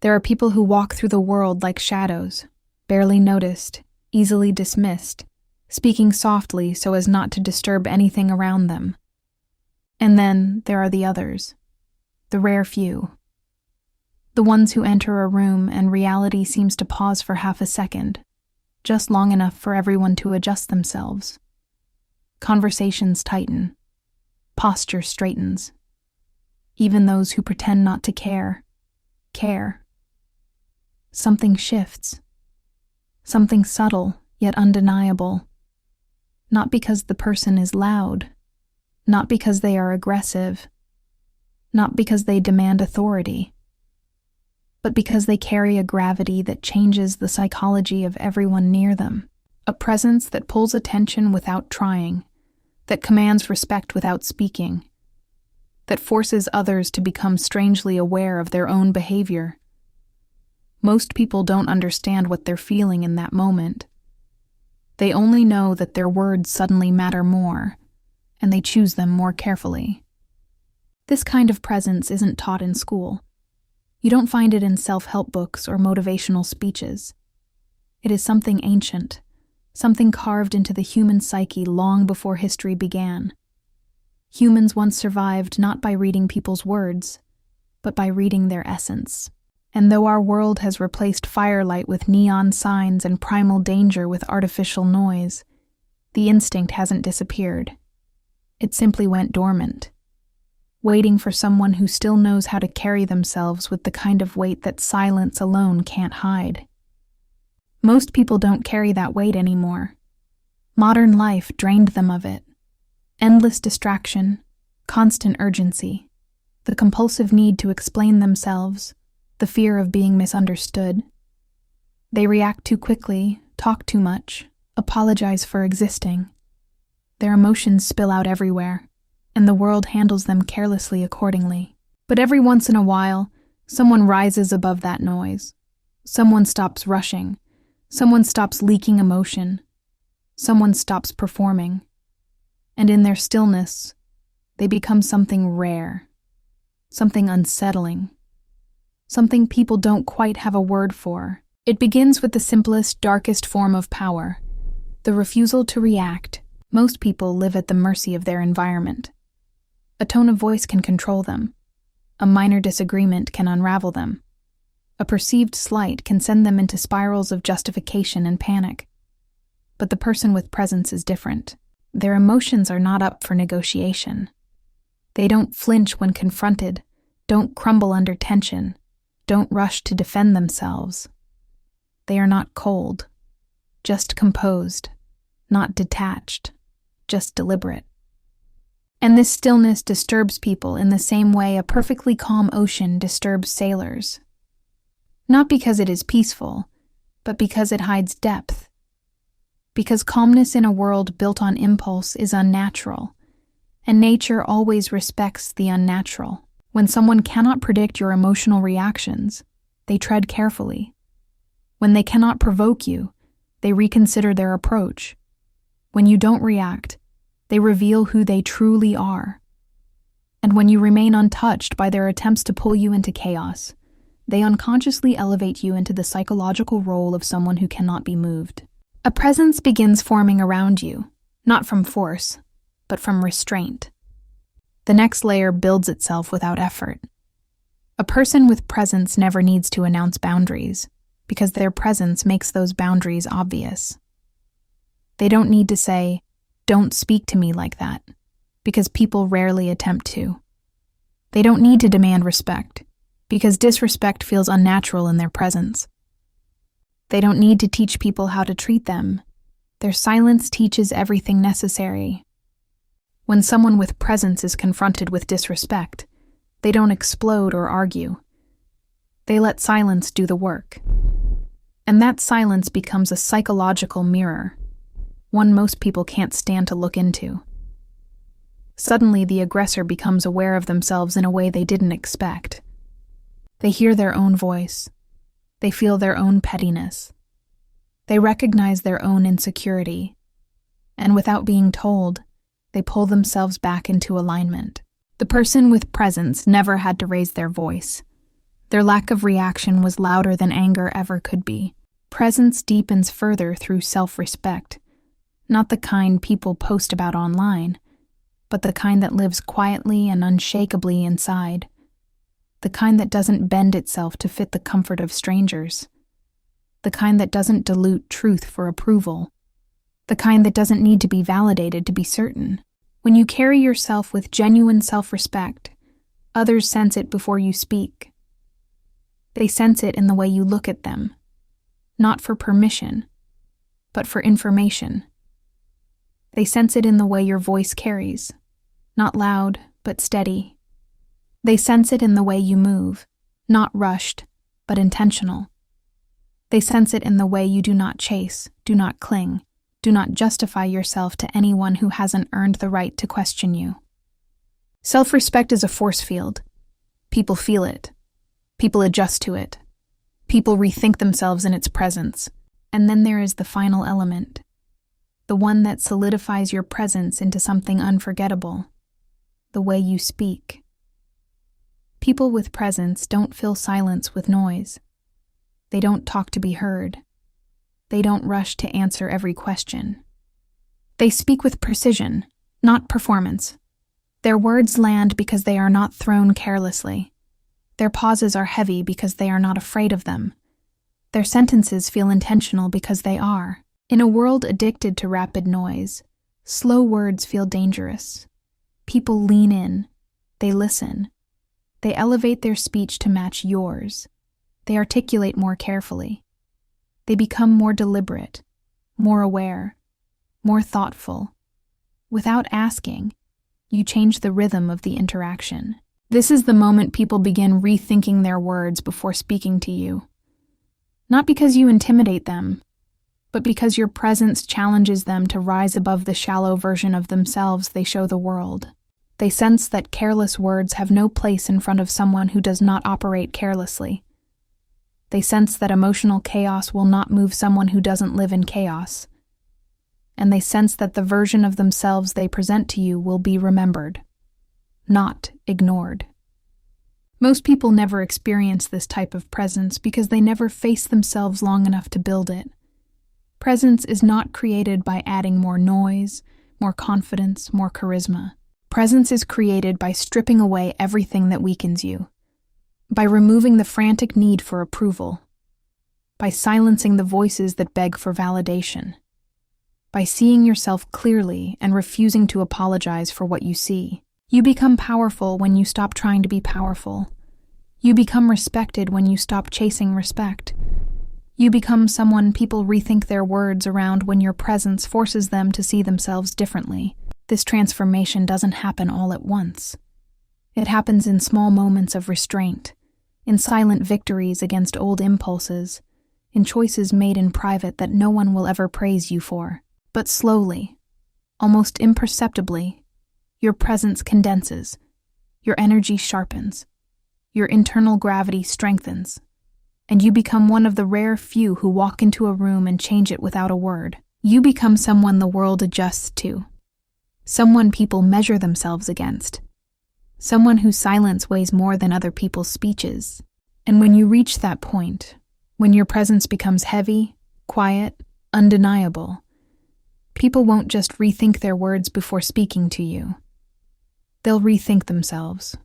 There are people who walk through the world like shadows, barely noticed, easily dismissed, speaking softly so as not to disturb anything around them. And then there are the others, the rare few. The ones who enter a room and reality seems to pause for half a second, just long enough for everyone to adjust themselves. Conversations tighten. Posture straightens. Even those who pretend not to care. Something shifts. Something subtle, yet undeniable. Not because the person is loud. Not because they are aggressive. Not because they demand authority. But because they carry a gravity that changes the psychology of everyone near them. A presence that pulls attention without trying, that commands respect without speaking, that forces others to become strangely aware of their own behavior. Most people don't understand what they're feeling in that moment. They only know that their words suddenly matter more, and they choose them more carefully. This kind of presence isn't taught in school. You don't find it in self-help books or motivational speeches. It is something ancient, something carved into the human psyche long before history began. Humans once survived not by reading people's words, but by reading their essence. And though our world has replaced firelight with neon signs and primal danger with artificial noise, the instinct hasn't disappeared. It simply went dormant, waiting for someone who still knows how to carry themselves with the kind of weight that silence alone can't hide. Most people don't carry that weight anymore. Modern life drained them of it. Endless distraction, constant urgency, the compulsive need to explain themselves, the fear of being misunderstood. They react too quickly, talk too much, apologize for existing. Their emotions spill out everywhere, and the world handles them carelessly accordingly. But every once in a while, someone rises above that noise. Someone stops rushing. Someone stops leaking emotion. Someone stops performing. And in their stillness, they become something rare, something unsettling, something people don't quite have a word for. It begins with the simplest, darkest form of power, the refusal to react. Most people live at the mercy of their environment. A tone of voice can control them. A minor disagreement can unravel them. A perceived slight can send them into spirals of justification and panic. But the person with presence is different. Their emotions are not up for negotiation. They don't flinch when confronted, don't crumble under tension, don't rush to defend themselves. They are not cold, just composed, not detached, just deliberate. And this stillness disturbs people in the same way a perfectly calm ocean disturbs sailors. Not because it is peaceful, but because it hides depth. Because calmness in a world built on impulse is unnatural, and nature always respects the unnatural. When someone cannot predict your emotional reactions, they tread carefully. When they cannot provoke you, they reconsider their approach. When you don't react, they reveal who they truly are. And when you remain untouched by their attempts to pull you into chaos, they unconsciously elevate you into the psychological role of someone who cannot be moved. A presence begins forming around you, not from force, but from restraint. The next layer builds itself without effort. A person with presence never needs to announce boundaries, because their presence makes those boundaries obvious. They don't need to say, "Don't speak to me like that," because people rarely attempt to. They don't need to demand respect, because disrespect feels unnatural in their presence. They don't need to teach people how to treat them. Their silence teaches everything necessary. When someone with presence is confronted with disrespect, they don't explode or argue. They let silence do the work. And that silence becomes a psychological mirror, one most people can't stand to look into. Suddenly, the aggressor becomes aware of themselves in a way they didn't expect. They hear their own voice. They feel their own pettiness. They recognize their own insecurity. And without being told, they pull themselves back into alignment. The person with presence never had to raise their voice. Their lack of reaction was louder than anger ever could be. Presence deepens further through self-respect, not the kind people post about online, but the kind that lives quietly and unshakably inside, the kind that doesn't bend itself to fit the comfort of strangers, the kind that doesn't dilute truth for approval, the kind that doesn't need to be validated to be certain. When you carry yourself with genuine self-respect, others sense it before you speak. They sense it in the way you look at them, not for permission, but for information. They sense it in the way your voice carries, not loud, but steady. They sense it in the way you move, not rushed, but intentional. They sense it in the way you do not chase, do not cling, do not justify yourself to anyone who hasn't earned the right to question you. Self-respect is a force field. People feel it. People adjust to it. People rethink themselves in its presence. And then there is the final element, the one that solidifies your presence into something unforgettable, the way you speak. People with presence don't fill silence with noise. They don't talk to be heard. They don't rush to answer every question. They speak with precision, not performance. Their words land because they are not thrown carelessly. Their pauses are heavy because they are not afraid of them. Their sentences feel intentional because they are. In a world addicted to rapid noise, slow words feel dangerous. People lean in. They listen. They elevate their speech to match yours. They articulate more carefully. They become more deliberate, more aware, more thoughtful. Without asking, you change the rhythm of the interaction. This is the moment people begin rethinking their words before speaking to you. Not because you intimidate them, but because your presence challenges them to rise above the shallow version of themselves they show the world. They sense that careless words have no place in front of someone who does not operate carelessly. They sense that emotional chaos will not move someone who doesn't live in chaos. And they sense that the version of themselves they present to you will be remembered, not ignored. Most people never experience this type of presence because they never face themselves long enough to build it. Presence is not created by adding more noise, more confidence, more charisma. Presence is created by stripping away everything that weakens you, by removing the frantic need for approval, by silencing the voices that beg for validation, by seeing yourself clearly and refusing to apologize for what you see. You become powerful when you stop trying to be powerful. You become respected when you stop chasing respect. You become someone people rethink their words around when your presence forces them to see themselves differently. This transformation doesn't happen all at once. It happens in small moments of restraint, in silent victories against old impulses, in choices made in private that no one will ever praise you for. But slowly, almost imperceptibly, your presence condenses, your energy sharpens, your internal gravity strengthens, and you become one of the rare few who walk into a room and change it without a word. You become someone the world adjusts to, someone people measure themselves against, someone whose silence weighs more than other people's speeches. And when you reach that point, when your presence becomes heavy, quiet, undeniable, people won't just rethink their words before speaking to you. They'll rethink themselves.